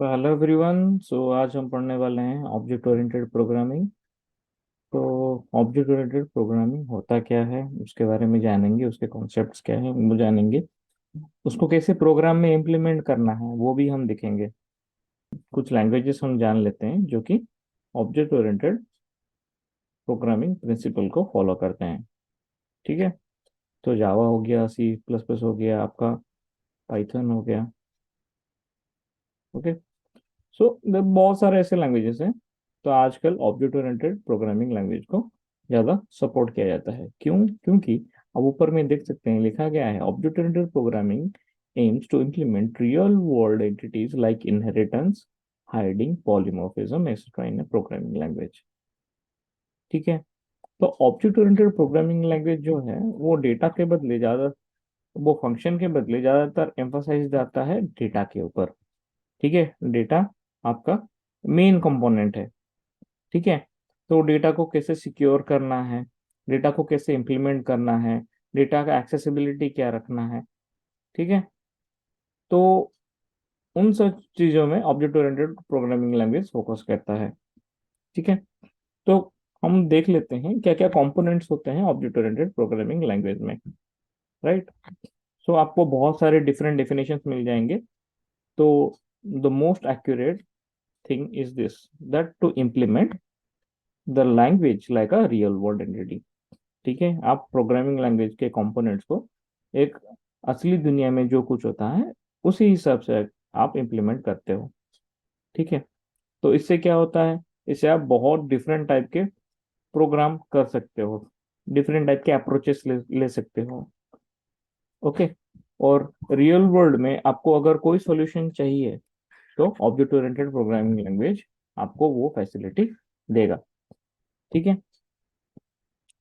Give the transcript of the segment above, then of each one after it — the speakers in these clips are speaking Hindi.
तो हेलो एवरीवन। सो आज हम पढ़ने वाले हैं ऑब्जेक्ट ओरिएंटेड प्रोग्रामिंग। तो ऑब्जेक्ट ओरिएंटेड प्रोग्रामिंग होता क्या है उसके बारे में जानेंगे, उसके कॉन्सेप्ट्स क्या है वो जानेंगे, उसको कैसे प्रोग्राम में इम्प्लीमेंट करना है वो भी हम देखेंगे। कुछ लैंग्वेजेस हम जान लेते हैं जो कि ऑब्जेक्ट ओरिएंटेड प्रोग्रामिंग प्रिंसिपल को फॉलो करते हैं। ठीक है। तो जावा हो गया, सी प्लस प्लस हो गया आपका, पाइथन हो गया। ओके। सो बहुत सारे ऐसे लैंग्वेजेस हैं। तो आजकल ऑब्जेक्ट ओरिएंटेड प्रोग्रामिंग लैंग्वेज को ज़्यादा सपोर्ट किया जाता है। क्यों? क्योंकि अब ऊपर में देख सकते हैं लिखा गया है object oriented programming aims to implement real world entities like inheritance, hiding, polymorphism etcetera in programming language. ठीक है। तो ऑब्जेक्ट ओरिएंटेड प्रोग्रामिंग लैंग्वेज जो है वो डेटा के बदले ज़्यादा, वो फंक्शन के बदले ज़्यादातर एम्फोसाइज जाता है डेटा के ऊपर। ठीक है। डेटा आपका मेन कंपोनेंट है। ठीक है। तो डेटा को कैसे सिक्योर करना है, डेटा को कैसे इम्प्लीमेंट करना है, डेटा का एक्सेसिबिलिटी क्या रखना है। ठीक है। तो उन सब चीज़ों में object oriented programming language focus करता है। ठीक है। तो हम देख लेते हैं क्या क्या कंपोनेंट्स होते हैं ऑब्जेक्ट ओरिएंटेड प्रोग्रामिंग लैंग्वेज में। राइट। सो आपको बहुत सारे डिफरेंट डेफिनेशंस मिल जाएंगे। तो the most accurate thing is this, that to implement the language like a real world entity. ठीक है। आप प्रोग्रामिंग लैंग्वेज के कंपोनेंट्स को एक असली दुनिया में जो कुछ होता है उसी हिसाब से आप इम्प्लीमेंट करते हो। ठीक है। तो इससे क्या होता है, इससे आप बहुत डिफरेंट टाइप के प्रोग्राम कर सकते हो, डिफरेंट टाइप के अप्रोचेस ले सकते हो। ओके। और रियल वर्ल्ड में आपको अगर कोई सॉल्यूशन चाहिए तो ऑब्जेक्ट ओरिएंटेड प्रोग्रामिंग लैंग्वेज आपको वो फैसिलिटी देगा। ठीक है।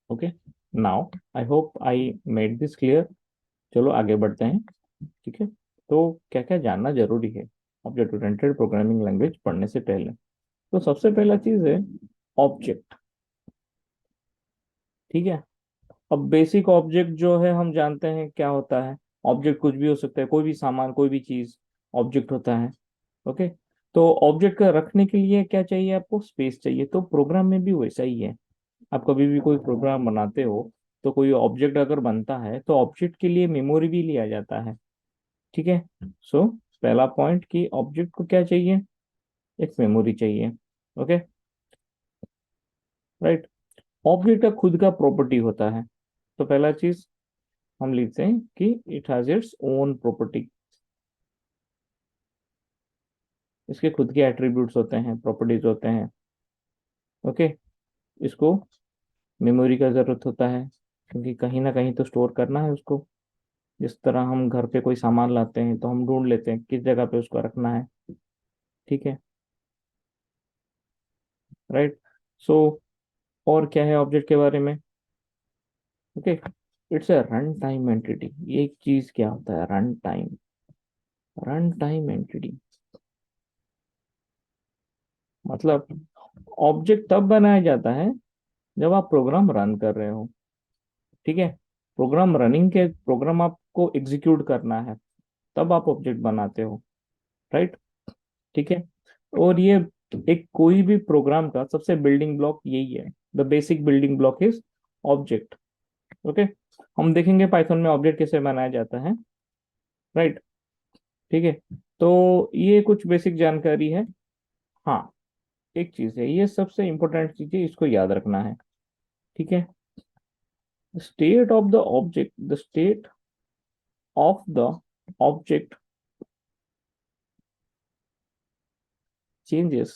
Okay. Now I hope I made this clear. चलो आगे बढ़ते हैं। ठीक है। तो क्या क्या जानना जरूरी है ऑब्जेक्ट ओरिएंटेड प्रोग्रामिंग लैंग्वेज पढ़ने से पहले? तो सबसे पहला चीज है ऑब्जेक्ट। ठीक है। अब बेसिक ऑब्जेक्ट जो है हम जानते हैं क्या होता है। ऑब्जेक्ट कुछ भी हो सकता है, कोई भी सामान, कोई भी चीज ऑब्जेक्ट होता है। ओके। तो ऑब्जेक्ट का रखने के लिए क्या चाहिए? आपको स्पेस चाहिए। तो प्रोग्राम में भी वैसा ही है। आप कभी भी कोई प्रोग्राम बनाते हो तो कोई ऑब्जेक्ट अगर बनता है तो ऑब्जेक्ट के लिए मेमोरी भी लिया जाता है। ठीक है। सो पहला पॉइंट कि ऑब्जेक्ट को क्या चाहिए, एक मेमोरी चाहिए। ओके। राइट। ऑब्जेक्ट का खुद का प्रॉपर्टी होता है। तो पहला चीज हम लिखते हैं कि it has its own property. इसके खुद के एट्रीब्यूट्स होते हैं, प्रॉपर्टीज होते हैं। ओके। इसको मेमोरी का जरूरत होता है क्योंकि कहीं ना कहीं तो स्टोर करना है उसको। जिस तरह हम घर पे कोई सामान लाते हैं तो हम ढूंढ लेते हैं किस जगह पे उसको रखना है। ठीक है। राइट। सो और क्या है ऑब्जेक्ट के बारे में? Okay. It's a run time entity. ये एक चीज क्या होता है, run time, run time entity मतलब ऑब्जेक्ट तब बनाया जाता है जब आप प्रोग्राम रन कर रहे हो। ठीक है। प्रोग्राम रनिंग के, प्रोग्राम आपको एग्जीक्यूट करना है तब आप ऑब्जेक्ट बनाते हो। राइट। ठीक है। और ये एक कोई भी प्रोग्राम का सबसे बिल्डिंग ब्लॉक यही है। The basic building block is object. Okay. हम देखेंगे पाइथन में ऑब्जेक्ट कैसे बनाया जाता है। राइट। ठीक है। तो ये कुछ बेसिक जानकारी है। हाँ, एक चीज है, ये सबसे इंपॉर्टेंट चीज है, इसको याद रखना है। ठीक है। State of the object, the state of the object changes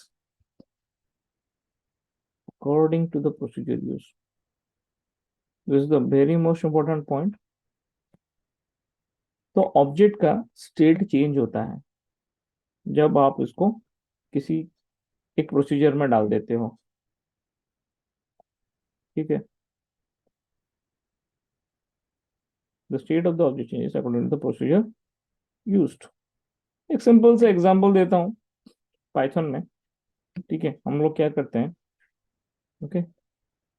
according to the procedure used. This is the very most important point. तो ऑब्जेक्ट का स्टेट चेंज होता है जब आप उसको किसी एक प्रोसीजर में डाल देते हो। ठीक है। The state of the object changes according to the procedure used. एक सिंपल से एग्जांपल देता हूँ पाइथन में। ठीक है। हम लोग क्या करते हैं? ओके।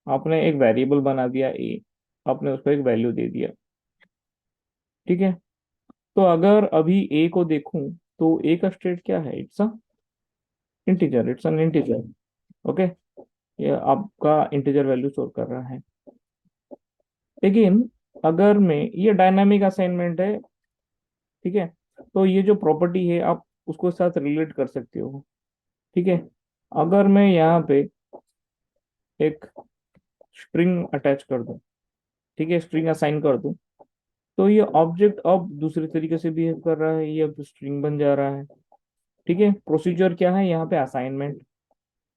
आपने एक वेरिएबल बना दिया ए, आपने उसको एक वैल्यू दे दिया। ठीक है। तो अगर अभी ए को देखूं तो ए का स्टेट क्या है? It's a integer, it's an integer. Okay, ये आपका इंटीजर वैल्यू स्टोर कर रहा है। लेकिन अगर मैं, ये डायनामिक असाइनमेंट है, ठीक है, तो ये जो प्रॉपर्टी है आप उसको साथ रिलेट कर सकते हो। ठीक है, अगर मैं यहाँ पे एक स्ट्रिंग अटैच कर दूं, ठीक है, स्ट्रिंग असाइन कर दूं, तो ये ऑब्जेक्ट अब दूसरे तरीके से बिहेव कर रहा है, ये अब स्ट्रिंग बन जा रहा है। ठीक है, प्रोसीजर क्या है यहाँ पे, असाइनमेंट,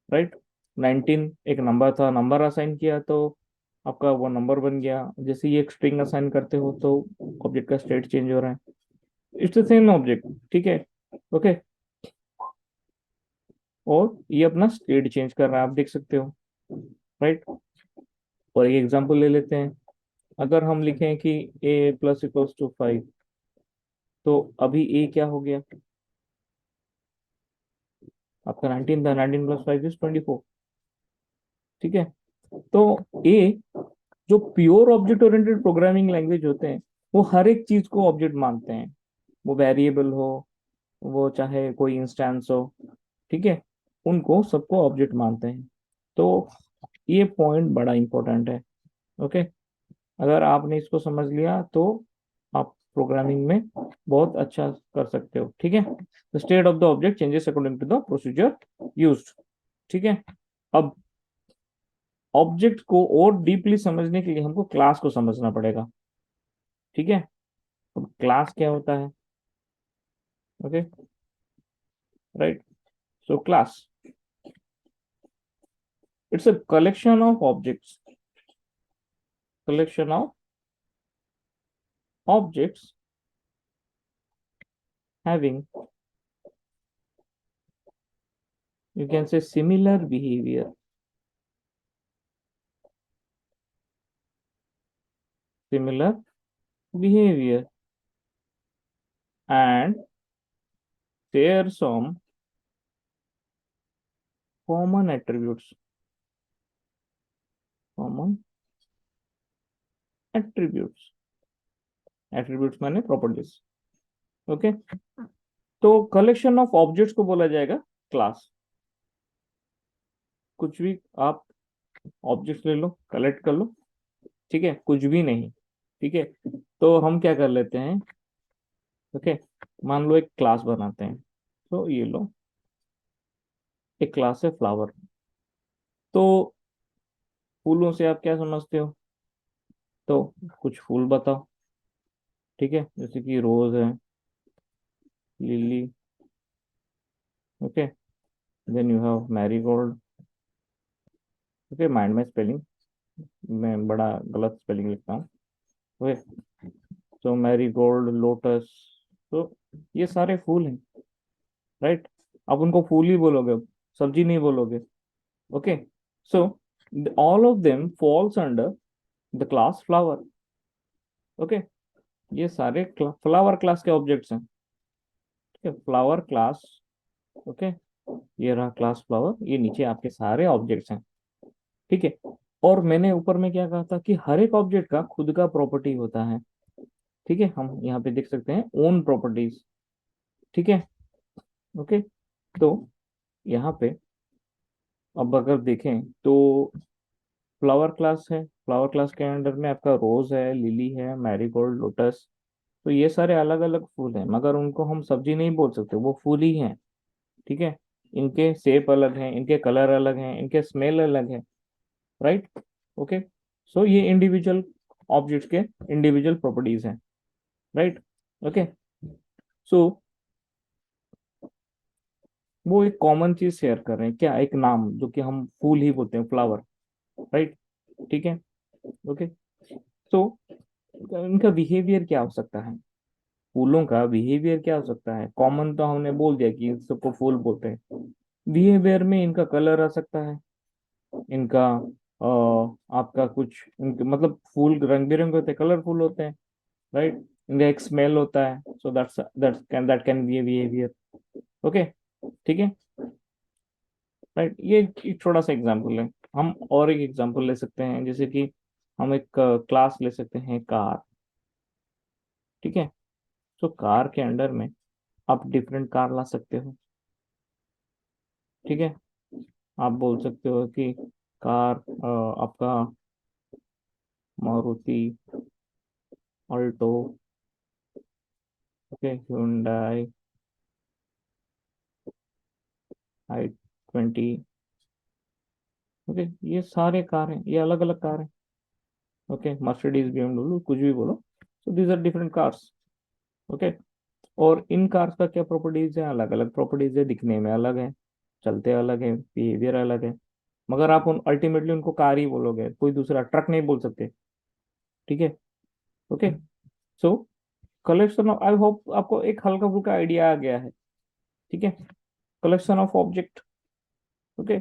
राइट। 19 एक नंबर था, नंबर असाइन किया तो आपका वो नंबर बन गया। जैसे ये एक स्ट्रिंग असाइन करते हो तो ऑब्जेक्ट का स्टेट चेंज हो रहा है। इट्स द सेम ऑब्जेक्ट, ठीक है। ओके, और ये अपना स्टेट चेंज कर रहा है, आप देख सकते हो, राइट। और एक एग्जांपल ले लेते हैं। अगर हम लिखें कि a प्लस इक्वल्स टू 5, तो अभी a क्या हो गया, आपका 19 था, 19 प्लस 5 इज 24। ठीक है, तो a, जो pure object oriented programming language होते हैं, वो हर एक चीज को ऑब्जेक्ट मानते हैं, वो वेरिएबल हो, वो चाहे कोई इंस्टेंस हो, ठीक है, उनको सबको ऑब्जेक्ट मानते हैं। तो ये पॉइंट बड़ा इंपॉर्टेंट है। ओके, अगर आपने इसको समझ लिया तो आप प्रोग्रामिंग में बहुत अच्छा कर सकते हो। ठीक है, the state of the object changes according to the procedure used. ठीक है, अब ऑब्जेक्ट को और डीपली समझने के लिए हमको क्लास को समझना पड़ेगा। ठीक है, अब क्लास क्या होता है, okay, right. So class, it's a collection of objects, collection of objects having, you can say, similar behavior, similar behavior, and share some common attributes, common attributes, attributes माने properties। ओके, तो कलेक्शन ऑफ ऑब्जेक्ट्स को बोला जाएगा क्लास। कुछ भी आप ऑब्जेक्ट्स ले लो, कलेक्ट कर लो, ठीक है, कुछ भी नहीं। ठीक है, तो हम क्या कर लेते हैं, ओके, मान लो एक क्लास बनाते हैं। तो ये लो, एक क्लास है फ्लावर। तो फूलों से आप क्या समझते हो, तो कुछ फूल बताओ। ठीक है, जैसे कि रोज है, lily, okay, then you have marigold. Okay, mind में स्पेलिंग, मैं बड़ा गलत स्पेलिंग लिखता हूँ। ओके, तो मैरीगोल्ड, लोटस, तो ये सारे फूल हैं, राइट। आप उनको फूल ही बोलोगे, सब्जी नहीं बोलोगे। Okay, so all of them falls under the class flower. Okay, ये सारे फ्लावर क्लास के ऑब्जेक्ट्स हैं। ठीक है, फ्लावर क्लास, ओके, ये रहा क्लास फ्लावर, ये नीचे आपके सारे ऑब्जेक्ट्स हैं। ठीक है, और मैंने ऊपर में क्या कहा था कि हर एक ऑब्जेक्ट का खुद का प्रॉपर्टी होता है। ठीक है, हम यहाँ पे देख सकते हैं ओन प्रॉपर्टीज। ठीक है, ओके, तो यहाँ पे अब अगर देखें तो फ्लावर क्लास है, फ्लावर क्लास के अंडर में आपका रोज है, लिली है, मैरीगोल्ड, लोटस। तो ये सारे अलग अलग फूल हैं, मगर उनको हम सब्जी नहीं बोल सकते, वो फूल ही हैं। ठीक है, इनके शेप अलग हैं, इनके कलर अलग हैं, इनके स्मेल अलग है, राइट। ओके, सो ये इंडिविजुअल ऑब्जेक्ट्स के इंडिविजुअल प्रॉपर्टीज हैं, राइट। ओके, सो वो एक कॉमन चीज शेयर कर रहे हैं, क्या, एक नाम जो कि हम फूल ही बोलते हैं, फ्लावर, राइट। ठीक है, ओके, तो इनका बिहेवियर क्या हो सकता है, फूलों का बिहेवियर क्या हो सकता है। कॉमन तो हमने बोल दिया कि इन सबको फूल बोलते हैं। बिहेवियर में इनका कलर आ सकता है, इनका आपका कुछ, इनके मतलब फूल रंग बिरंगे होते हैं, कलरफुल होते हैं, राइट। इनका एक स्मेल होता है, so that can be A behaviour. Okay, ठीक है, राइट। ये एक छोटा सा एग्जांपल है। हम और एक एग्जांपल ले सकते हैं, जैसे कि हम एक क्लास ले सकते हैं, कार। ठीक है, तो कार के अंडर में आप डिफरेंट कार ला सकते हो। ठीक है। आप बोल सकते हो कि कार आपका Maruti Alto, okay, hyundai i20, okay, ये सारे कार हैं, ये अलग अलग कार हैं। ओके, मर्सिडीज BMW कुछ भी बोलो, so these are different cars. Okay, और इन कार्स का क्या प्रॉपर्टीज है, अलग अलग प्रॉपर्टीज है, दिखने में अलग है, चलते अलग है, बिहेवियर अलग है, मगर आप उन अल्टीमेटली उनको कार ही बोलोगे, कोई दूसरा ट्रक नहीं बोल सकते। ठीक है। Okay, so collection of, I hope आपको एक हल्का फुल्का आइडिया आ गया है। ठीक है, कलेक्शन ऑफ ऑब्जेक्ट। ओके,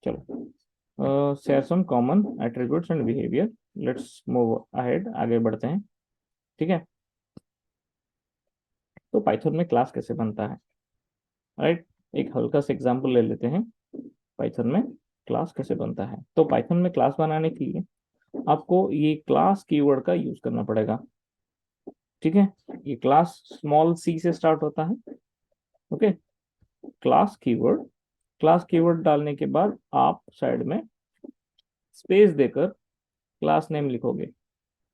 चलो, share some common attributes and behaviour, let's move ahead, आगे बढ़ते हैं। ठीक है, तो पाइथन में क्लास कैसे बनता है, राइट, एक हल्का सा एग्जांपल ले लेते हैं। पाइथन में क्लास कैसे बनता है, तो पाइथन में क्लास बनाने के लिए आपको ये क्लास कीवर्ड का यूज करना पड़ेगा। ठीक है, ये क्लास स्मॉल सी से स्टार्ट होता है। Okay, class keyword, class keyword डालने के बाद आप साइड में स्पेस देकर क्लास नेम लिखोगे,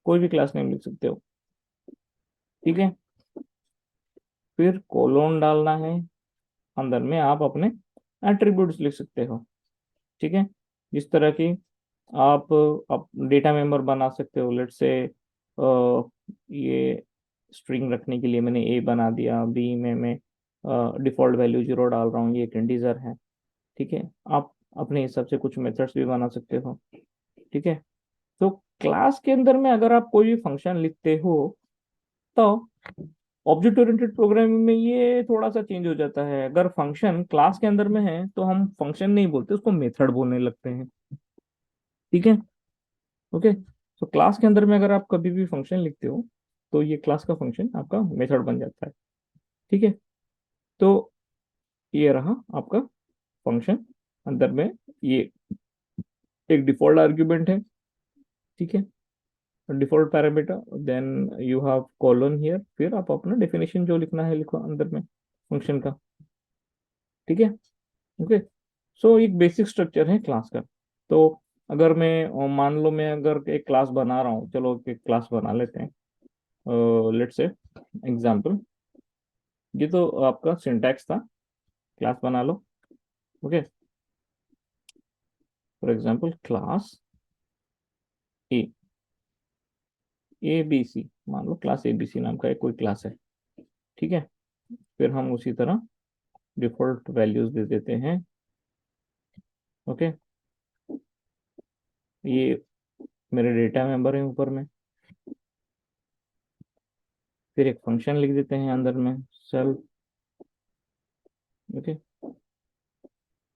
कोई भी क्लास नेम लिख सकते हो। ठीक है, फिर कोलोन डालना है, अंदर में आप अपने एट्रीब्यूट्स लिख सकते हो। ठीक है, जिस तरह की आप डेटा मेंबर बना सकते हो, लेट से ये स्ट्रिंग रखने के लिए मैंने ए बना दिया, बी में मैं डिफॉल्ट वैल्यू 0 डाल रहा हूँ, ये एक इंटीजर है। ठीक है, आप अपने हिसाब से कुछ मेथड्स भी बना सकते हो। ठीक है, तो क्लास के अंदर में अगर आप कोई भी फंक्शन लिखते हो, तो ऑब्जेक्ट ओरिएंटेड प्रोग्रामिंग में ये थोड़ा सा चेंज हो जाता है। अगर फंक्शन क्लास के अंदर में है तो हम फंक्शन नहीं बोलते, उसको मेथड बोलने लगते हैं। ठीक है। ओके, तो क्लास के अंदर में अगर आप कभी भी फंक्शन लिखते हो, तो ये क्लास का फंक्शन आपका मेथड बन जाता है। ठीक है, तो ये रहा आपका फंक्शन, अंदर में ये एक डिफॉल्ट आर्ग्यूमेंट है। ठीक है, default parameter, then you have colon here, फिर आप अपना डेफिनेशन जो लिखना है लिखो अंदर में फंक्शन का। ठीक है। ओके, सो एक बेसिक स्ट्रक्चर है क्लास का। तो अगर मैं मान लो मैं अगर एक क्लास बना रहा हूँ, चलो एक क्लास बना लेते हैं, लेट्स से एग्जांपल, ये तो आपका सिंटैक्स था, क्लास बना लो। Okay, for example class A, A B C, मान लो क्लास ए बी सी नाम का एक कोई क्लास है। ठीक है, फिर हम उसी तरह डिफॉल्ट वैल्यूज दे देते हैं। ओके, ये मेरे डेटा मेंबर है ऊपर में, फिर एक फंक्शन लिख देते हैं अंदर में, सेल्फ। ओके,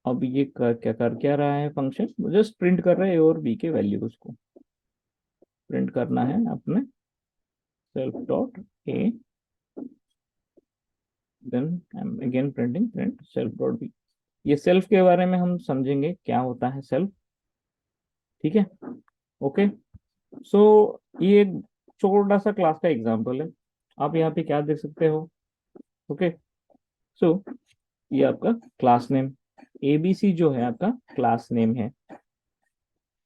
अब ये क्या कर क्या रहा है फंक्शन, जस्ट प्रिंट कर रहा है ए और बी के वैल्यूज को प्रिंट करना है अपने self dot A, then I am again printing print self dot B. ये सेल्फ के बारे में हम समझेंगे क्या होता है सेल्फ। ठीक है। ओके, सो ये एक छोटा सा क्लास का एग्जांपल है, आप यहाँ पे क्या देख सकते हो। ओके, सो ये आपका क्लास नेम एबीसी जो है आपका क्लास नेम है।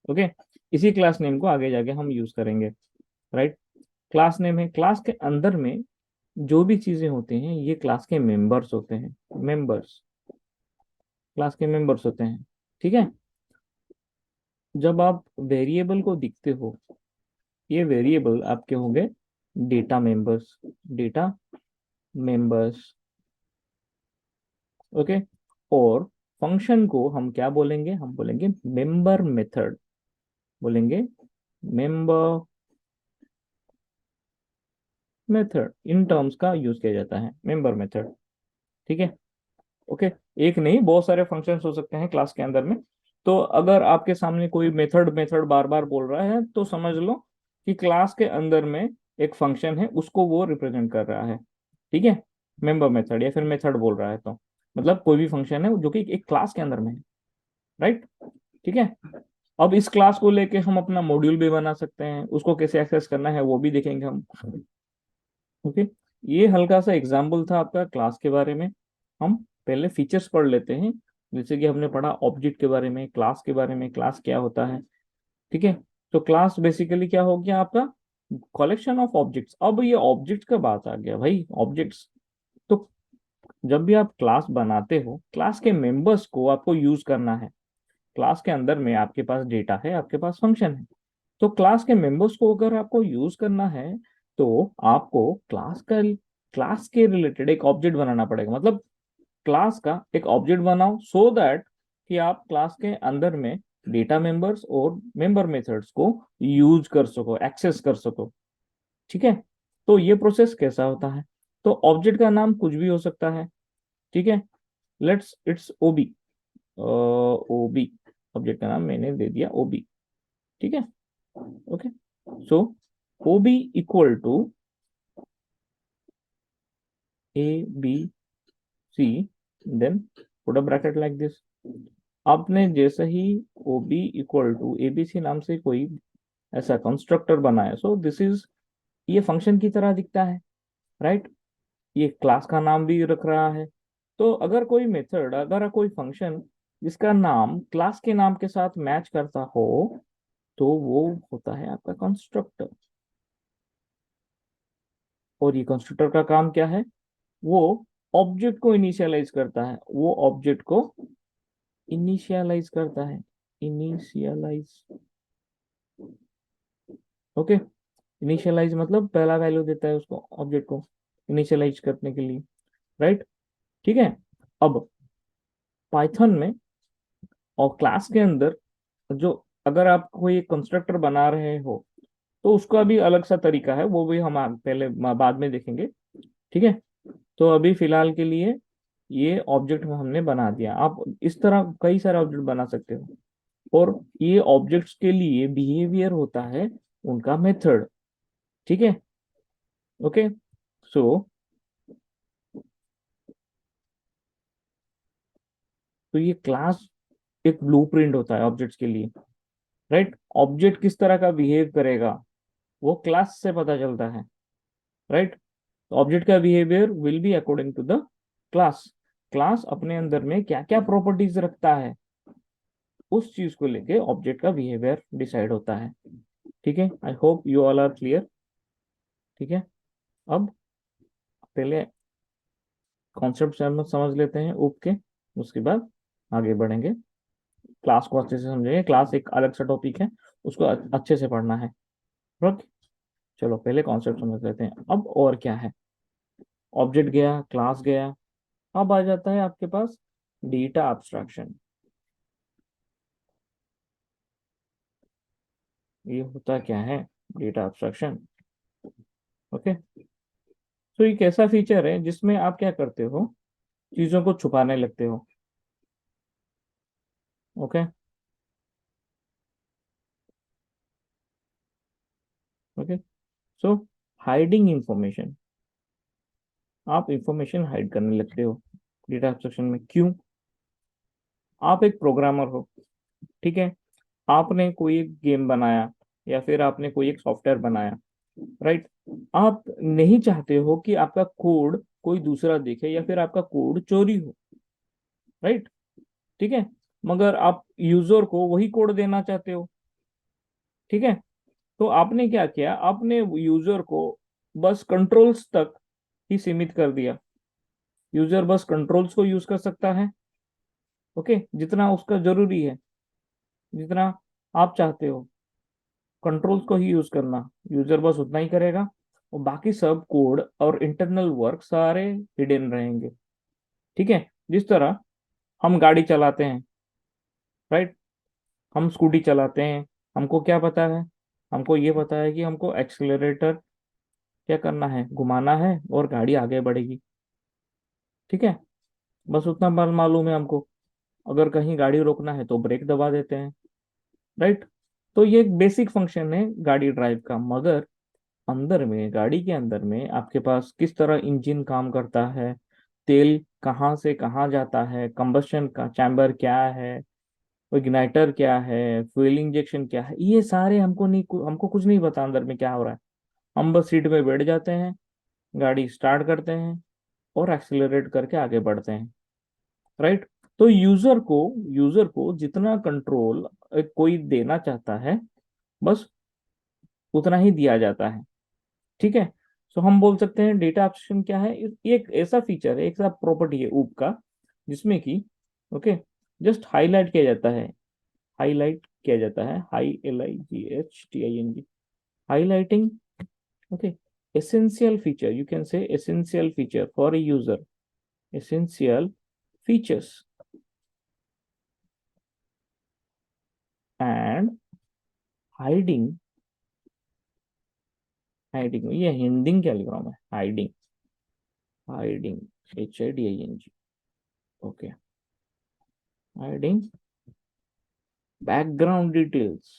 ओके, इसी क्लास नेम को आगे जाके हम यूज करेंगे, राइट। क्लास नेम है, क्लास के अंदर में जो भी चीजें होते हैं ये क्लास के मेंबर्स होते हैं, मेंबर्स, क्लास के मेंबर्स होते हैं। ठीक है, जब आप वेरिएबल को दिखते हो, ये वेरिएबल आपके होंगे data members, data members. Okay, और फंक्शन को हम क्या बोलेंगे, हम बोलेंगे मेंबर मेथड, बोलेंगे मेंबर मेथड, इन टर्म्स का यूज किया जाता है मेंबर मेथड। ठीक है। ओके, एक नहीं बहुत सारे फंक्शंस हो सकते हैं क्लास के अंदर में। तो अगर आपके सामने कोई मेथड मेथड बार बार बोल रहा है तो समझ लो कि क्लास के अंदर में एक फंक्शन है, उसको वो रिप्रेजेंट कर रहा है। ठीक है, मेंबर मेथड या फिर मेथड बोल रहा है तो मतलब कोई भी फंक्शन है जो कि एक क्लास के अंदर में है, राइट। ठीक है, अब इस क्लास को लेके हम अपना मॉड्यूल भी बना सकते हैं, उसको कैसे एक्सेस करना है वो भी देखेंगे हम। ओके, ये हल्का सा एग्जाम्पल था आपका क्लास के बारे में। हम पहले फीचर्स पढ़ लेते हैं। जैसे कि हमने पढ़ा ऑब्जेक्ट के बारे में, क्लास के बारे में, क्लास क्या होता है। ठीक है। तो क्लास बेसिकली क्या हो गया आपका, कलेक्शन ऑफ ऑब्जेक्ट्स। अब ये ऑब्जेक्ट का बात आ गया भाई, ऑब्जेक्ट्स। तो जब भी आप क्लास बनाते हो, क्लास के मेंबर्स को आपको यूज करना है। क्लास के अंदर में आपके पास डेटा है, आपके पास फंक्शन है। तो क्लास के मेंबर्स को अगर आपको यूज करना है, तो आपको क्लास के रिलेटेड एक ऑब्जेक्ट बनाना पड़ेगा। मतलब क्लास का एक ऑब्जेक्ट बनाओ, सो दैट कि आप क्लास के अंदर में डेटा मेंबर्स और मेंबर मेथड्स को यूज कर सको, एक्सेस कर सको। ठीक है। तो ये प्रोसेस कैसा होता है, तो ऑब्जेक्ट का नाम कुछ भी हो सकता है। ठीक है। Let's it's OB, OB object का नाम मैंने दे दिया ओबी। ठीक है। Okay. So OB equal to A B C, then put a bracket like this. आपने जैसे ही ओबी इक्वल टू एबीसी नाम से कोई ऐसा कंस्ट्रक्टर बनाया, सो दिस इज, ये फंक्शन की तरह दिखता है, राइट। ये क्लास का नाम भी रख रहा है। तो अगर कोई मेथड, अगर कोई फंक्शन जिसका नाम क्लास के नाम के साथ मैच करता हो, तो वो होता है आपका कंस्ट्रक्टर। और ये कंस्ट्रक्टर का काम क्या है, वो ऑब्जेक्ट को इनिशियलाइज करता है, वो ऑब्जेक्ट को इनिशियलाइज करता है, इनिशियलाइज। ओके। इनिशियलाइज मतलब पहला वैल्यू देता है उसको, ऑब्जेक्ट को इनिशियलाइज करने के लिए, राइट। ठीक है। अब पाइथन में और क्लास के अंदर जो, अगर आप कोई कंस्ट्रक्टर बना रहे हो, तो उसका भी अलग सा तरीका है, वो भी हम पहले बाद में देखेंगे। ठीक है। तो अभी फिलहाल के लिए ये ऑब्जेक्ट हमने बना दिया। आप इस तरह कई सारे ऑब्जेक्ट बना सकते हो। और ये ऑब्जेक्ट्स के लिए बिहेवियर होता है उनका मेथड। ठीक है। ओके। सो तो ये क्लास एक ब्लूप्रिंट होता है ऑब्जेक्ट्स के लिए, राइट। ऑब्जेक्ट किस तरह का बिहेव करेगा, वो क्लास से पता चलता है, राइट। ऑब्जेक्ट का behaviour will be according to the class. Class अपने अंदर में क्या क्या प्रॉपर्टीज रखता है, उस चीज को लेके ऑब्जेक्ट का बिहेवियर डिसाइड होता है। ठीक है। I hope you all are clear. ठीक है। अब पहले कॉन्सेप्ट समझ लेते हैं ऊप के, उसके बाद आगे बढ़ेंगे। क्लास को अच्छे से समझेंगे, क्लास एक अलग सा टॉपिक है, उसको अच्छे से पढ़ना है। ओके। चलो पहले कॉन्सेप्ट समझ लेते हैं। अब और क्या है, ऑब्जेक्ट गया, क्लास गया। अब आ जाता है आपके पास डेटा एब्स्ट्रैक्शन। ये होता क्या है डेटा एब्स्ट्रैक्शन। ओके। तो ये कैसा फीचर है जिसमें आप क्या करते हो, चीजों को छुपाने लगते हो। ओके। ओके। सो हाइडिंग इंफॉर्मेशन, आप इंफॉर्मेशन हाइड करने लगते हो डेटा एब्स्ट्रैक्शन में। क्यों, आप एक प्रोग्रामर हो, ठीक है। आपने कोई एक गेम बनाया, या फिर आपने कोई एक सॉफ्टवेयर बनाया, राइट। आप नहीं चाहते हो कि आपका कोड कोई दूसरा देखे, या फिर आपका कोड चोरी हो, राइट। ठीक है। मगर आप यूजर को वही कोड देना चाहते हो। ठीक है। तो आपने क्या किया, आपने यूजर को बस कंट्रोल्स तक ही सीमित कर दिया। यूजर बस कंट्रोल्स को यूज कर सकता है, ओके, जितना उसका जरूरी है, जितना आप चाहते हो कंट्रोल्स को ही यूज करना, यूजर बस उतना ही करेगा। और बाकी सब कोड और इंटरनल वर्क सारे हिडन रहेंगे। ठीक है। जिस तरह हम गाड़ी चलाते हैं, राइट, हम स्कूटी चलाते हैं, हमको क्या पता है, हमको ये पता है कि हमको एक्सीलरेटर क्या करना है, घुमाना है, और गाड़ी आगे बढ़ेगी। ठीक है। बस उतना मालूम है हमको। अगर कहीं गाड़ी रोकना है तो ब्रेक दबा देते हैं, राइट। तो ये एक बेसिक फंक्शन है गाड़ी ड्राइव का। मगर अंदर में, गाड़ी के अंदर में आपके पास किस तरह इंजन काम करता है, तेल कहाँ से कहाँ जाता है, कंबशन का चैम्बर क्या है, इग्नाइटर क्या है, फ्यूल इंजेक्शन क्या है, ये सारे हमको नहीं, हमको कुछ नहीं पता अंदर में क्या हो रहा है। हम बस सीट में बैठ जाते हैं, गाड़ी स्टार्ट करते हैं और एक्सीलरेट करके आगे बढ़ते हैं, राइट। तो यूजर को जितना कंट्रोल कोई देना चाहता है, बस उतना ही दिया जाता है, ठीक है। सो हम बोल सकते हैं डेटा एब्स्ट्रैक्शन क्या है, ये एक ऐसा फीचर है, एक ऐसा प्रॉपर्टी है ऊप का, जिसमें कि ओके जस्ट हाईलाइट किया जाता है, HIGHTING, highlighting, okay, essential feature, you can say essential feature for a user, essential features, and hiding, hiding, ये हिंडिंग क्या लिख रहा हूं मैं, hiding, hiding, HIDING, okay, hiding background details.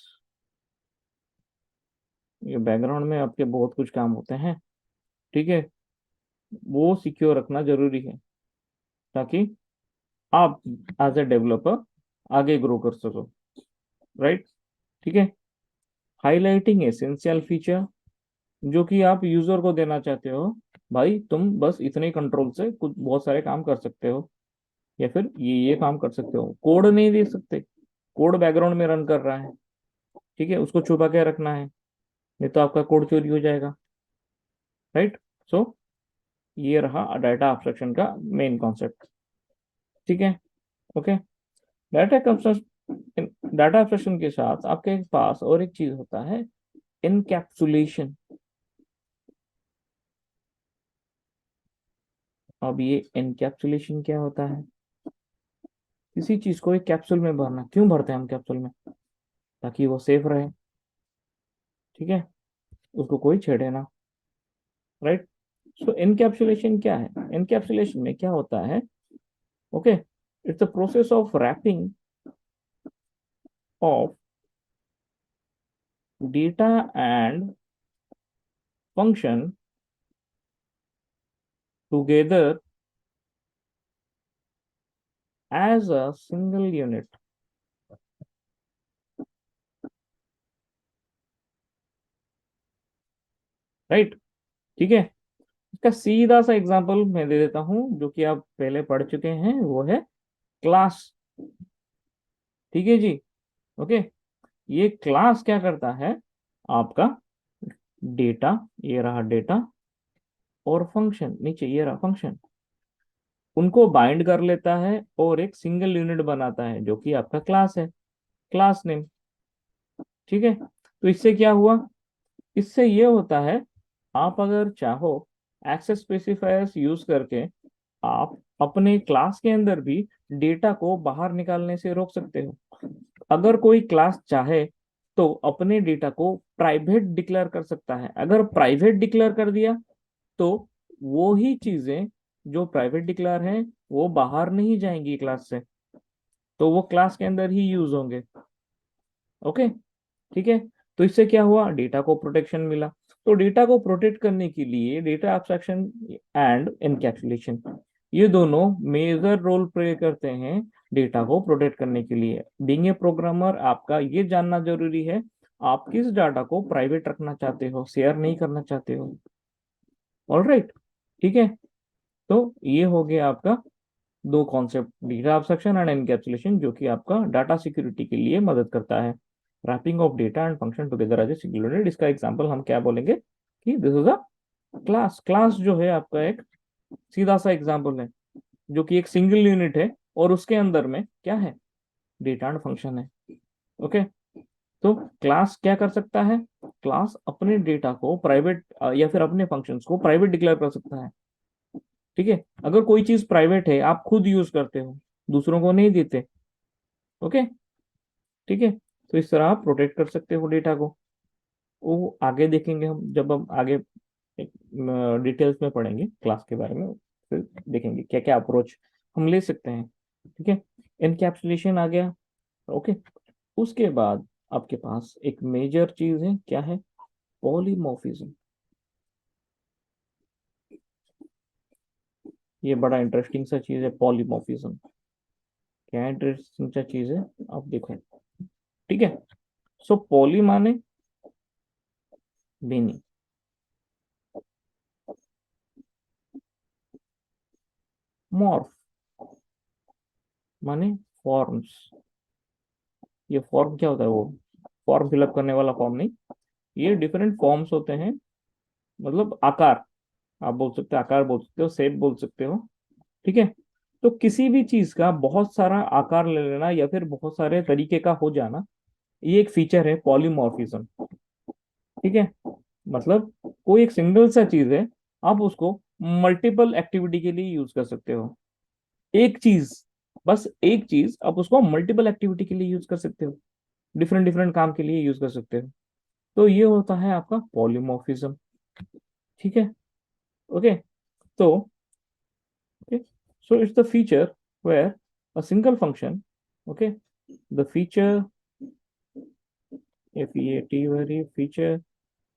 ये बैकग्राउंड में आपके बहुत कुछ काम होते हैं, ठीक है, वो सिक्योर रखना जरूरी है, ताकि आप एज ए डेवलपर आगे ग्रो कर सको, राइट, ठीक है। हाईलाइटिंग एसेंशियल फीचर, जो कि आप यूजर को देना चाहते हो, भाई तुम बस इतने कंट्रोल से कुछ बहुत सारे काम कर सकते हो, या फिर ये काम कर सकते हो, कोड नहीं दे सकते, कोड बैकग्राउंड में रन कर रहा है, ठीक है, उसको छुपा के रखना है, नहीं तो आपका कोड चोरी हो जाएगा, राइट। सो ये रहा डाटा एब्स्ट्रैक्शन का मेन कॉन्सेप्ट, ठीक है, ओके। डाटा डाटा एब्स्ट्रैक्शन के साथ आपके पास और एक चीज होता है, इनकैप्सुलेशन। अब ये इनकैप्सुलेशन क्या होता है, किसी चीज को एक कैप्सूल में भरना, क्यों भरते हैं हम कैप्सूल में, ताकि वो सेफ रहे, ठीक है, उसको कोई छेड़े ना, राइट। सो इनकैप्सुलेशन क्या है, इनकैप्सुलेशन में क्या होता है, okay, it's the process of wrapping of data and function together as a single unit, right, ठीक है। इसका सीधा सा एग्जांपल मैं दे देता हूं, जो कि आप पहले पढ़ चुके हैं, वो है क्लास, ठीक है जी, ओके। ये क्लास क्या करता है, आपका डेटा, ये रहा डेटा, और फंक्शन नीचे ये रहा फंक्शन, उनको बाइंड कर लेता है और एक सिंगल यूनिट बनाता है, जो कि आपका क्लास है, क्लास नेम, ठीक है। तो इससे क्या हुआ, इससे ये होता है, आप अगर चाहो एक्सेस स्पेसिफायर्स यूज करके आप अपने क्लास के अंदर भी डेटा को बाहर निकालने से रोक सकते हो। अगर कोई क्लास चाहे तो अपने डेटा को प्राइवेट डिक्लेयर कर सकता है, अगर प्राइवेट डिक्लेयर कर दिया तो वो ही चीजें जो प्राइवेट डिक्लेयर हैं वो बाहर नहीं जाएंगी क्लास से, तो वो क्लास के अंदर ही यूज होंगे, ओके, ठीक है। तो इससे क्या हुआ, डेटा को प्रोटेक्शन मिला। तो डेटा को प्रोटेक्ट करने के लिए डेटा एब्स्ट्रैक्शन एंड एनकैप्सुलेशन, ये दोनों मेजर रोल प्ले करते हैं डेटा को प्रोटेक्ट करने के लिए। बीइंग ए प्रोग्रामर आपका ये जानना जरूरी है, आप किस डाटा को प्राइवेट रखना चाहते हो, शेयर नहीं करना चाहते हो, ऑलराइट, ठीक है। तो ये हो गया आपका दो concept, data abstraction and encapsulation, जो कि आपका डाटा सिक्योरिटी के लिए मदद करता है। Wrapping of data and function together as a single unit, इसका एग्जांपल हम क्या बोलेंगे कि this is a class, class जो है आपका एक सीधा सा एग्जांपल है, जो कि एक सिंगल यूनिट है और उसके अंदर में क्या है, डेटा एंड फंक्शन है, ओके। तो क्लास क्या कर सकता है, क्लास अपने डेटा को प्राइवेट या फिर अपने फंक्शंस को प्राइवेट डिक्लेयर कर सकता है, ठीक है। अगर कोई चीज प्राइवेट है, आप खुद यूज करते हो, दूसरों को नहीं देते, ओके, ठीक है। तो इस तरह आप प्रोटेक्ट कर सकते हो डेटा को, वो आगे देखेंगे हम, जब हम आगे डिटेल्स में पढ़ेंगे क्लास के बारे में, फिर देखेंगे क्या क्या अप्रोच हम ले सकते हैं, ठीक है। एनकैप्सुलेशन आ गया, ओके। उसके बाद आपके पास एक मेजर चीज है, क्या है, पॉलीमॉर्फिज्म। ये बड़ा इंटरेस्टिंग सा चीज है पॉलीमॉर्फिज्म, क्या इंटरेस्टिंग सा चीज है, आप देखो, ठीक है। सो पॉली माने मेनी, मॉर्फ माने फॉर्म्स। ये फॉर्म क्या होता है? वो फॉर्म फिलअप करने वाला फॉर्म नहीं, ये डिफरेंट फॉर्म्स होते हैं, मतलब आकार। आप बोल सकते हो आकार, बोल सकते हो शेप, बोल सकते हो। ठीक है। तो किसी भी चीज का बहुत सारा आकार ले लेना या फिर बहुत सारे तरीके का हो जाना, ये एक फीचर है पॉलीमॉर्फिज्म। ठीक है। मतलब कोई एक सिंगल सा चीज है, आप उसको मल्टीपल एक्टिविटी के लिए यूज कर सकते हो। एक चीज, बस एक चीज आप उसको मल्टीपल एक्टिविटी के लिए यूज कर सकते हो, डिफरेंट डिफरेंट काम के लिए यूज कर सकते हो। तो ये होता है आपका पॉलीमॉर्फिज्म। ठीक है। ओके। तो okay, so it's the feature where a single function, okay, the feature, feature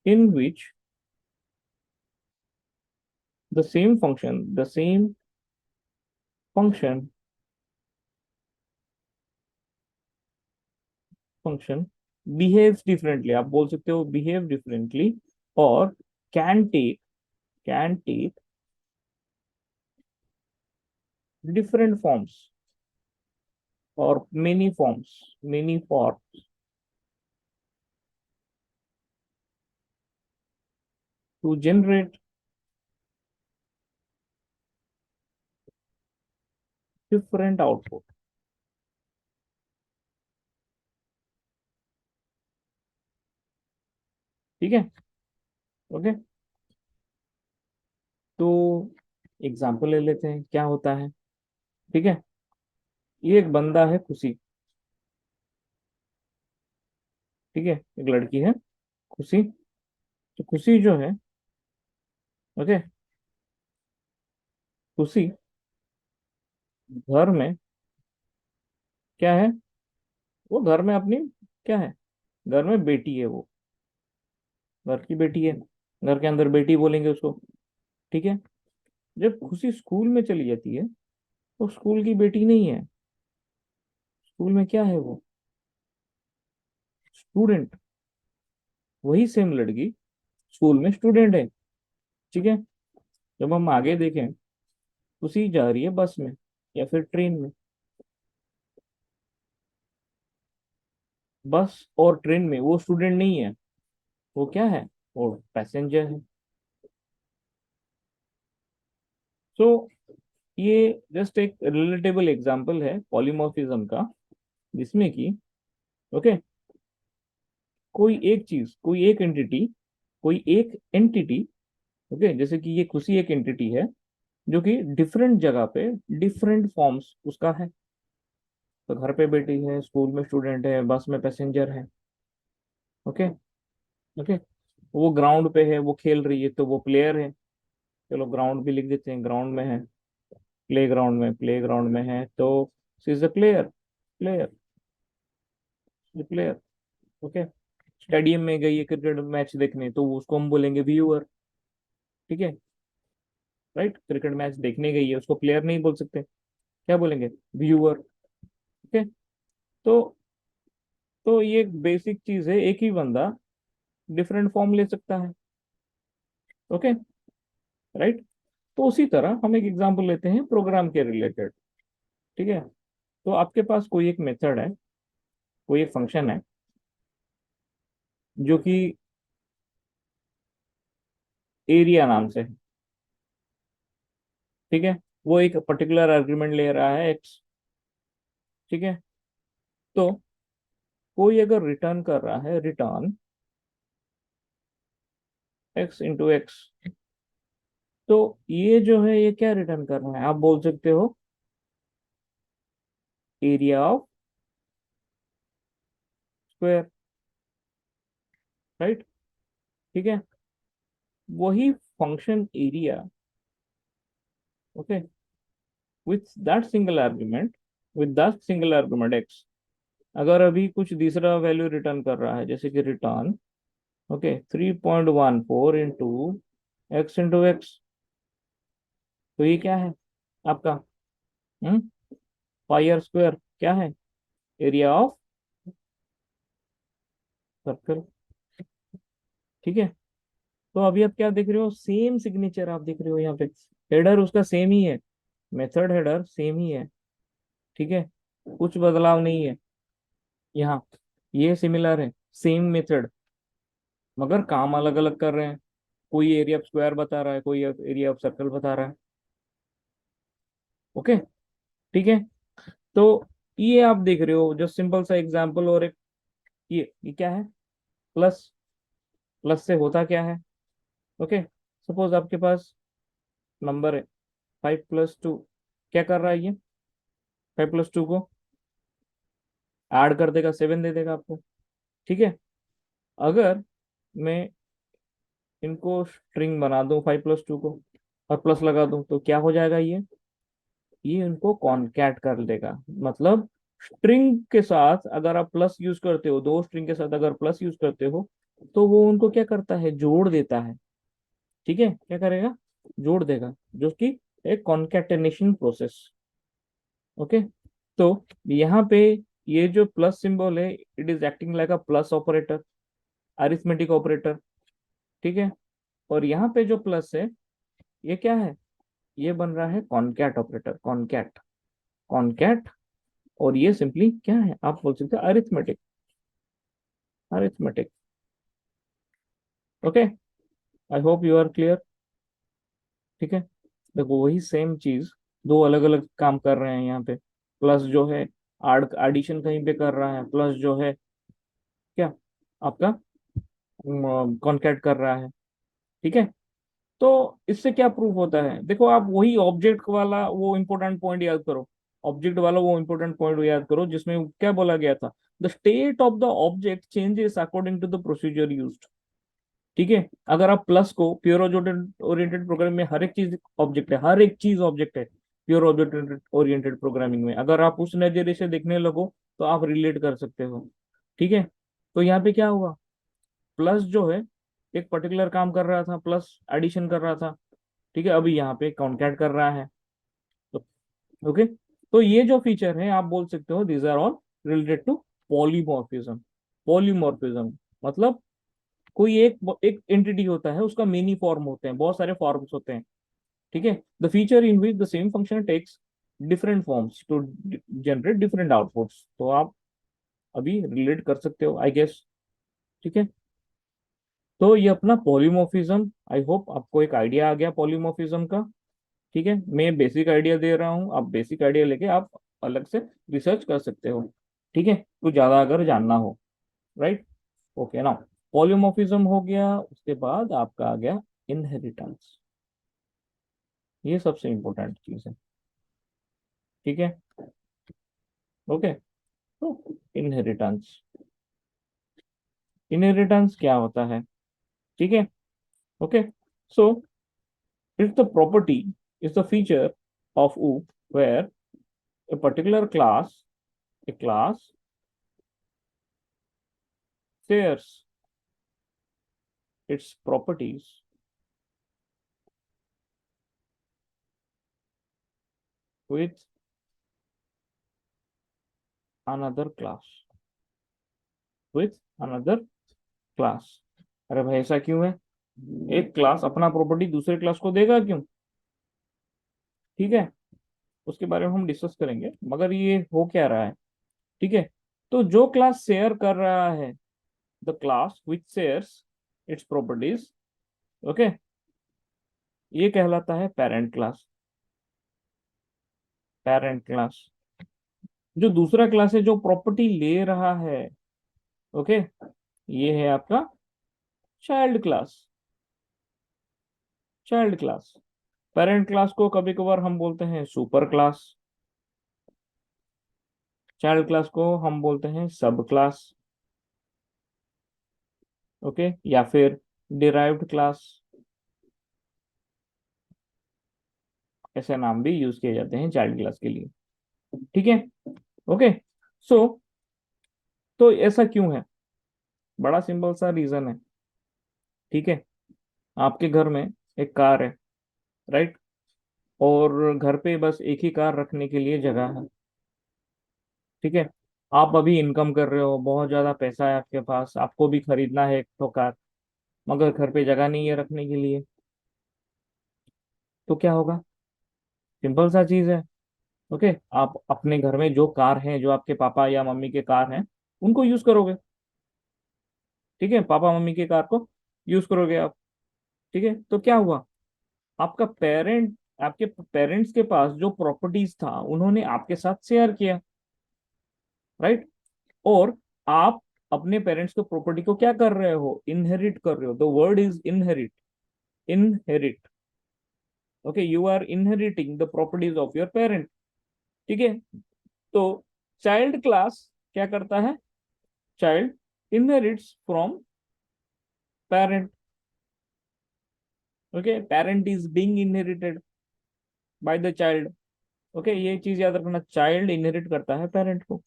in which the same function function behaves differently, आप बोल सकते हो behave differently, और can take can take different forms or many forms to generate different output। ठीक है। ओके। तो एग्जाम्पल ले लेते हैं क्या होता है। ठीक है। ये एक बंदा है खुशी। ठीक है। एक लड़की है खुशी। तो खुशी जो है, ओके, खुशी घर में क्या है? वो घर में अपनी क्या है? घर में बेटी है वो, घर की बेटी है। घर के अंदर बेटी बोलेंगे उसको। ठीक है। जब खुशी स्कूल में चली जाती है, तो स्कूल की बेटी नहीं है, स्कूल में क्या है वो? स्टूडेंट। वही सेम लड़की स्कूल में स्टूडेंट है। ठीक है। जब हम आगे देखें, खुशी जा रही है बस में या फिर ट्रेन में। बस और ट्रेन में वो स्टूडेंट नहीं है, वो क्या है? वो पैसेंजर है। सो ये जस्ट एक रिलेटेबल एग्जांपल है पॉलीमॉर्फिज्म का, जिसमें कि ओके, कोई एक एंटिटी, ओके, जैसे कि ये खुशी एक एंटिटी है जो कि डिफरेंट जगह पे डिफरेंट फॉर्म्स उसका है। तो घर पे बेटी है, स्कूल में स्टूडेंट है, बस में पैसेंजर है। ओके। ओके। वो ग्राउंड पे है, वो खेल रही है तो वो प्लेयर है। चलो ग्राउंड भी लिख देते हैं, ग्राउंड में है। प्ले ग्राउंड में है तो she is a player. Player, player. Okay. Stadium में गई है क्रिकेट मैच देखने, तो उसको हम बोलेंगे व्यूअर। ठीक है। राइट, क्रिकेट मैच देखने गई है, उसको प्लेयर नहीं बोल सकते, क्या बोलेंगे? व्यूअर। ओके। तो ये एक बेसिक चीज है, एक ही बंदा डिफरेंट फॉर्म ले सकता है। ओके। राइट। तो उसी तरह हम एक एग्जांपल लेते हैं प्रोग्राम के रिलेटेड। ठीक है। तो आपके पास कोई एक मेथड है, कोई एक फंक्शन है जो कि एरिया नाम से है। ठीक है। वो एक पर्टिकुलर आर्ग्यूमेंट ले रहा है एक्स। ठीक है। तो कोई अगर रिटर्न कर रहा है, रिटर्न एक्स इंटू एक्स, तो ये जो है ये क्या रिटर्न कर रहा है? आप बोल सकते हो एरिया ऑफ स्क्वायर। राइट। ठीक है। वही function area, okay, with that single argument, x, अगर अभी कुछ दूसरा वैल्यू रिटर्न कर रहा है, जैसे कि रिटर्न, ओके, 3.14 इंटू एक्स, तो ये क्या है आपका? हम्म पाई आर स्क्वायर क्या है? Area of circle. ठीक है। तो अभी आप क्या देख रहे हो? सेम सिग्नेचर आप देख रहे हो यहाँ पे, हेडर उसका सेम ही है। मेथड हेडर सेम ही है, ठीक है, कुछ बदलाव नहीं है यहाँ, ये सिमिलर है, सेम मेथड, मगर काम अलग अलग कर रहे हैं। कोई एरिया ऑफ स्क्वायर बता रहा है, कोई एरिया ऑफ सर्कल बता रहा है। ओके, ठीक है। तो ये आप देख रहे हो, जो सिंपल सा एग्जांपल, और एक ये क्या है, प्लस, प्लस से होता क्या है। ओके, सपोज आपके पास नंबर है 5+2, क्या कर रहा है ये, 5+2 को ऐड कर देगा, 7 दे देगा आपको, ठीक है। अगर मैं इनको स्ट्रिंग बना दूं 5+2 को, और प्लस लगा दूं, तो क्या हो जाएगा ये इनको कॉनकैट कर देगा। मतलब स्ट्रिंग के साथ अगर आप प्लस यूज करते हो, दो स्ट्रिंग के साथ अगर प्लस यूज करते हो, तो वो उनको क्या करता है, जोड़ देता है, ठीक है, क्या करेगा, जोड़ देगा, जो कि एक कॉन्केटेनेशन प्रोसेस। ओके, तो यहाँ पे ये जो प्लस सिंबल है, it is acting like a plus operator, arithmetic operator, ठीक है। और यहाँ पे जो प्लस है, ये क्या है, ये बन रहा है कॉनकैट ऑपरेटर, कॉनकैट, कॉनकैट। और ये सिंपली क्या है, आप बोल सकते हैं arithmetic, arithmetic. Okay, I hope you are clear, ठीक है। देखो वही सेम चीज, दो अलग अलग काम कर रहे हैं यहाँ पे। प्लस जो है आड एडिशन कहीं पे कर रहा है, प्लस जो है क्या, आपका कॉन्कैट कर रहा है, ठीक है। तो इससे क्या प्रूफ होता है, देखो आप वही ऑब्जेक्ट वाला वो इंपॉर्टेंट पॉइंट याद करो, ऑब्जेक्ट वाला वो इंपॉर्टेंट पॉइंट याद करो, जिसमें क्या बोला गया था, the state of the object changes according to the procedure used, ठीक है। अगर आप प्लस को प्योर ऑब्जेक्ट ओरिएंटेड प्रोग्रामिंग में, हर एक चीज ऑब्जेक्ट है, हर एक चीज ऑब्जेक्ट है प्योर ऑब्जेक्ट ओरिएंटेड प्रोग्रामिंग में, अगर आप उस नजरिए से देखने लगो तो आप रिलेट कर सकते हो, ठीक है। तो यहाँ पे क्या हुआ, प्लस जो है एक पर्टिकुलर काम कर रहा था, प्लस एडिशन कर रहा था, ठीक है, अभी यहाँ पे काउंट कर रहा है। तो ओके, तो ये जो फीचर है आप बोल सकते हो these are all related to polymorphism. Polymorphism मतलब कोई एक एक एंटिटी होता है, उसका मेनी फॉर्म होते हैं, बहुत सारे फॉर्म्स होते हैं, ठीक है। The feature in which the same function takes different forms to generate different outputs, तो आप अभी रिलेट कर सकते हो आई गेस, ठीक है। तो ये अपना पॉलीमॉर्फिज्म, आई होप आपको एक आइडिया आ गया पॉलीमॉर्फिज्म का, ठीक है। मैं बेसिक आइडिया दे रहा हूँ, आप बेसिक आइडिया लेके आप अलग से रिसर्च कर सकते हो, ठीक है, तो ज्यादा अगर जानना हो, राइट। ओके ना, पॉलीमॉर्फिज्म हो गया, उसके बाद आपका आ गया इनहेरिटेंस, ये सबसे इंपॉर्टेंट चीज है, ठीक है। ओके, तो इनहेरिटेंस, इनहेरिटेंस क्या होता है, ठीक है। Okay, so it's the property, is the feature of U where a particular class, a class shares its properties with another class, with another class। अरे भाई ऐसा क्यों है, एक क्लास अपना प्रॉपर्टी दूसरे क्लास को देगा क्यों, ठीक है, उसके बारे में हम डिस्कस करेंगे, मगर ये हो क्या रहा है, ठीक है। तो जो क्लास शेयर कर रहा है, the class which shares its properties, okay, ये कहलाता है पेरेंट क्लास, पेरेंट क्लास। जो दूसरा क्लास है जो प्रॉपर्टी ले रहा है, ओके, ये है आपका child class, child class. Parent class को कभी कभार हम बोलते हैं सुपर क्लास, चाइल्ड क्लास को हम बोलते हैं सब क्लास, ओके, या फिर डिराइव्ड क्लास, ऐसे नाम भी यूज किए जाते हैं चाइल्ड क्लास के लिए, ठीक है। ओके, सो तो ऐसा क्यों है, बड़ा सिंपल सा रीजन है, ठीक है। आपके घर में एक कार है, राइट, और घर पे बस एक ही कार रखने के लिए जगह है, ठीक है। आप अभी इनकम कर रहे हो, बहुत ज्यादा पैसा है आपके पास, आपको भी खरीदना है एक तो कार, मगर घर पे जगह नहीं है रखने के लिए, तो क्या होगा, सिंपल सा चीज है। ओके, आप अपने घर में जो कार है, जो आपके पापा या मम्मी के कार हैं, उनको यूज करोगे। ठीक है, पापा मम्मी के कार को यूज करोगे आप। ठीक है, तो क्या हुआ, आपका पेरेंट, आपके पेरेंट्स के पास जो प्रॉपर्टीज था उन्होंने आपके साथ शेयर किया, राइट। और आप अपने पेरेंट्स के प्रॉपर्टी को क्या कर रहे हो, इनहेरिट कर रहे हो। The word is inherit, inherit. Okay, you are inheriting the properties of your parent. ठीक है, तो चाइल्ड क्लास क्या करता है, child inherits from parent. Okay, parent is being inherited by the child. Okay, ये चीज याद रखना, चाइल्ड इनहेरिट करता है पेरेंट को।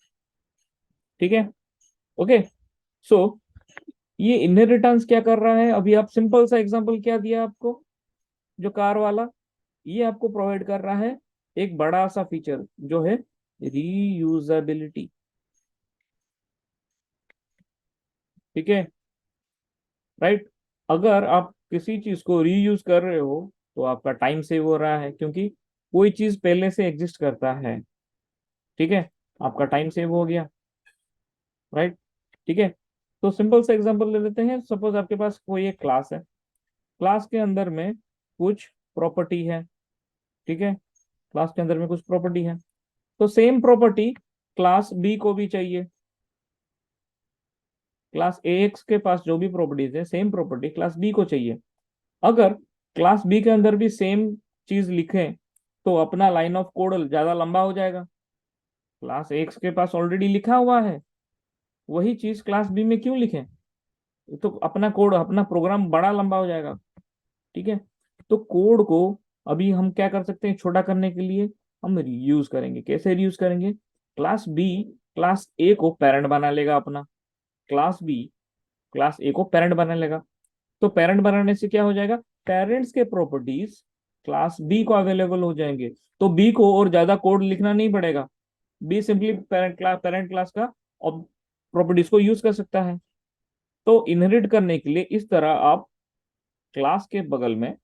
ठीक है, ओके। सो ये इनहेरिटेंस क्या कर रहा है, अभी आप सिंपल सा एग्जांपल क्या दिया आपको, जो कार वाला, ये आपको प्रोवाइड कर रहा है एक बड़ा सा फीचर जो है रीयूजेबिलिटी। ठीक है, राइट। अगर आप किसी चीज को रीयूज कर रहे हो तो आपका टाइम सेव हो रहा है, क्योंकि कोई चीज पहले से एग्जिस्ट करता है। ठीक है, आपका टाइम सेव हो गया, राइट। ठीक है, तो सिंपल सा एग्जांपल ले लेते हैं। सपोज आपके पास कोई एक क्लास है, क्लास के अंदर में कुछ प्रॉपर्टी है। ठीक है, क्लास के अंदर में कुछ प्रॉपर्टी है, तो सेम प्रॉपर्टी क्लास बी को भी चाहिए। क्लास ए एक्स के पास जो भी प्रॉपर्टीज है, सेम प्रॉपर्टी क्लास बी को चाहिए। अगर क्लास बी के अंदर भी सेम चीज लिखें तो अपना लाइन ऑफ कोड ज्यादा लंबा हो जाएगा। क्लास एक्स के पास ऑलरेडी लिखा हुआ है, वही चीज क्लास बी में क्यों लिखें, तो अपना कोड, अपना प्रोग्राम बड़ा लंबा हो जाएगा। ठीक है, तो कोड को अभी हम क्या कर सकते हैं, छोटा करने के लिए हम रीयूज करेंगे। कैसे रीयूज करेंगे, क्लास बी क्लास ए को पेरेंट बना लेगा अपना, क्लास बी क्लास ए को पेरेंट बना लेगा। तो पेरेंट बनाने से क्या हो जाएगा, पेरेंट्स के प्रॉपर्टीज क्लास बी को अवेलेबल हो जाएंगे। तो बी को और ज्यादा कोड लिखना नहीं पड़ेगा, बी सिंपली पेरेंट क्लास का प्रॉपर्टीज को यूज कर सकता है। तो इनहेरिट करने के लिए इस तरह आप क्लास के बगल में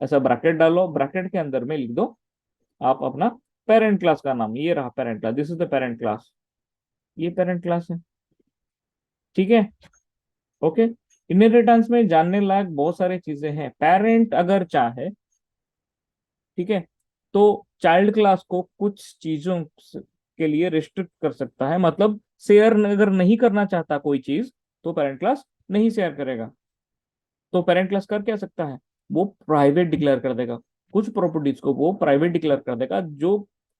ऐसा ब्रैकेट डालो, ब्रैकेट के अंदर में लिख दो आप अपना पेरेंट क्लास का नाम, ये रहा parent class, this is the parent class, ये पेरेंट क्लास है। ठीक है, ओके। इनहेरिटेंस में जानने लायक बहुत सारी चीजें हैं। पेरेंट अगर चाहे, ठीक है, तो चाइल्ड क्लास को कुछ चीजों के लिए रिस्ट्रिक्ट कर सकता है, मतलब शेयर अगर नहीं करना चाहता कोई चीज, तो पेरेंट क्लास नहीं शेयर करेगा। तो पेरेंट क्लास कर क्या सकता है, वो प्राइवेट डिक्लेयर कर देगा, कुछ प्रॉपर्टीज को वो प्राइवेट डिक्लेयर कर देगा। जो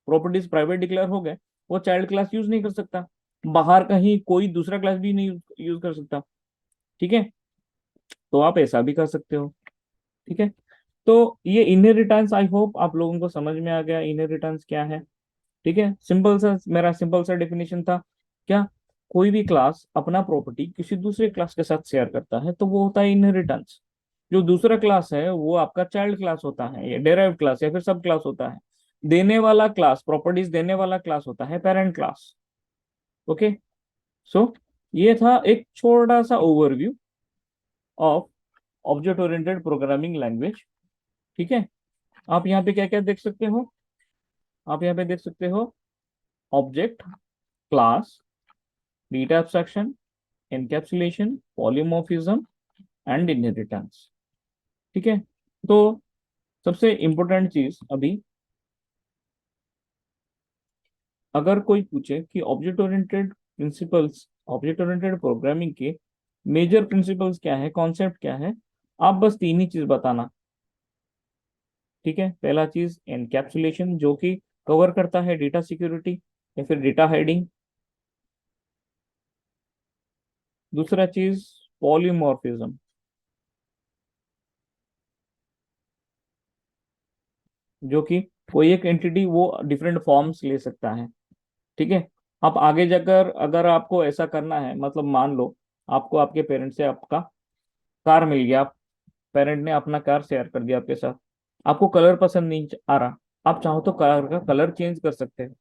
प्रॉपर्टीज प्राइवेट डिक्लेयर हो गए वो चाइल्ड क्लास यूज नहीं कर सकता, बाहर कहीं कोई दूसरा क्लास भी नहीं यूज कर सकता। ठीक है, तो आप ऐसा भी कर सकते हो। ठीक है, तो ये इनहेरिटेंस, आई होप आप लोगों को समझ में आ गया इनहेरिटेंस क्या है। ठीक है, सिंपल सा, मेरा सिंपल सा डेफिनेशन था। क्या, कोई भी क्लास अपना प्रॉपर्टी किसी दूसरे क्लास के साथ शेयर करता है तो वो होता है इनहेरिटेंस। जो दूसरा क्लास है वो आपका चाइल्ड क्लास होता है, या डेराइव्ड क्लास, या फिर सब क्लास होता है। देने वाला क्लास, प्रॉपर्टीज देने वाला क्लास होता है पेरेंट क्लास। ओके, सो ये था एक छोटा सा overview of object oriented programming language. ठीक है, आप यहाँ पे क्या क्या देख सकते हो, आप यहाँ पे देख सकते हो object, class, data abstraction, encapsulation, polymorphism and inheritance. ठीक है, तो सबसे इंपॉर्टेंट चीज अभी, अगर कोई पूछे कि object oriented principles, object oriented programming के मेजर प्रिंसिपल्स क्या है, कॉन्सेप्ट क्या है, आप बस तीन ही चीज बताना। ठीक है, पहला चीज एनकैप्सुलेशन, जो कि कवर करता है डेटा सिक्योरिटी या फिर डेटा हाइडिंग। दूसरा चीज पॉलीमॉर्फिज्म, जो कि कोई एक एंटिटी वो डिफरेंट फॉर्म्स ले सकता है। ठीक है, आप आगे जाकर अगर आपको ऐसा करना है, मतलब मान लो आपको आपके पेरेंट से आपका कार मिल गया, आप पेरेंट ने अपना कार शेयर कर दिया आपके साथ, आपको कलर पसंद नहीं आ रहा, आप चाहो तो कार का कलर चेंज कर सकते हो।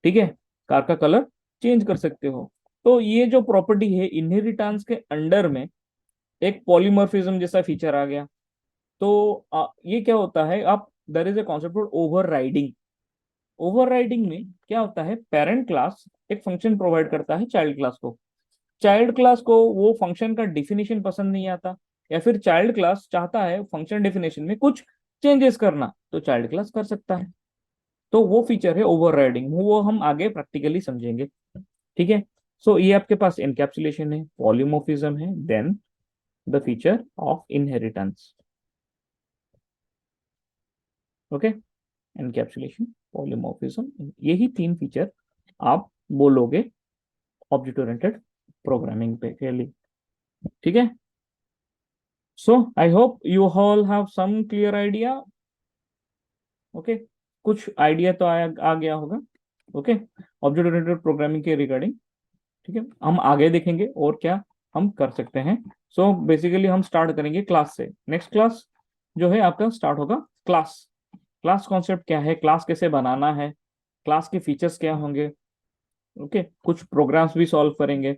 ठीक है, कार का कलर चेंज कर सकते हो। तो ये जो प्रॉपर्टी है इनहेरिटेंस के अंडर में एक पॉलीमॉर्फिज्म जैसा फीचर आ गया। तो ये क्या होता है, आप there is a concept called overriding. Overriding में क्या होता है, पेरेंट क्लास एक फंक्शन प्रोवाइड करता है चाइल्ड क्लास को, चाइल्ड क्लास को वो फंक्शन का डिफिनेशन पसंद नहीं आता, या फिर चाइल्ड क्लास चाहता है फंक्शन डिफिनेशन में कुछ चेंजेस करना, तो चाइल्ड क्लास कर सकता है। तो वो फीचर है ओवरराइडिंग, वो हम आगे प्रैक्टिकली समझेंगे। ठीक है। सो ये आपके पास एनकैप्सुलेशन है, पॉलीमॉर्फिज्म है, then the feature of inheritance. Okay, encapsulation, polymorphism, यही तीन फीचर आप बोलोगे ऑब्जेक्ट ओरिएंटेड प्रोग्रामिंग पे के लिए। ठीक है। So I hope you all have some clear idea. Okay, कुछ आइडिया तो आ गया होगा। ओके, ऑब्जेक्ट ओरिएंटेड प्रोग्रामिंग के रिगार्डिंग। ठीक है, हम आगे देखेंगे और क्या हम कर सकते हैं। सो बेसिकली हम स्टार्ट करेंगे क्लास से। नेक्स्ट क्लास जो है आपका स्टार्ट होगा क्लास। क्लास कॉन्सेप्ट क्या है, क्लास कैसे बनाना है, क्लास के फीचर्स क्या होंगे। ओके, कुछ प्रोग्राम्स भी सॉल्व करेंगे।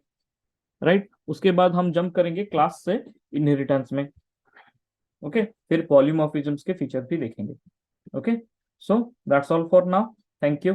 राइट, उसके बाद हम जंप करेंगे क्लास से इनहेरिटेंस में। ओके, फिर पॉलीमॉर्फिज्म्स के फीचर भी देखेंगे। Okay, so that's all for now. Thank you.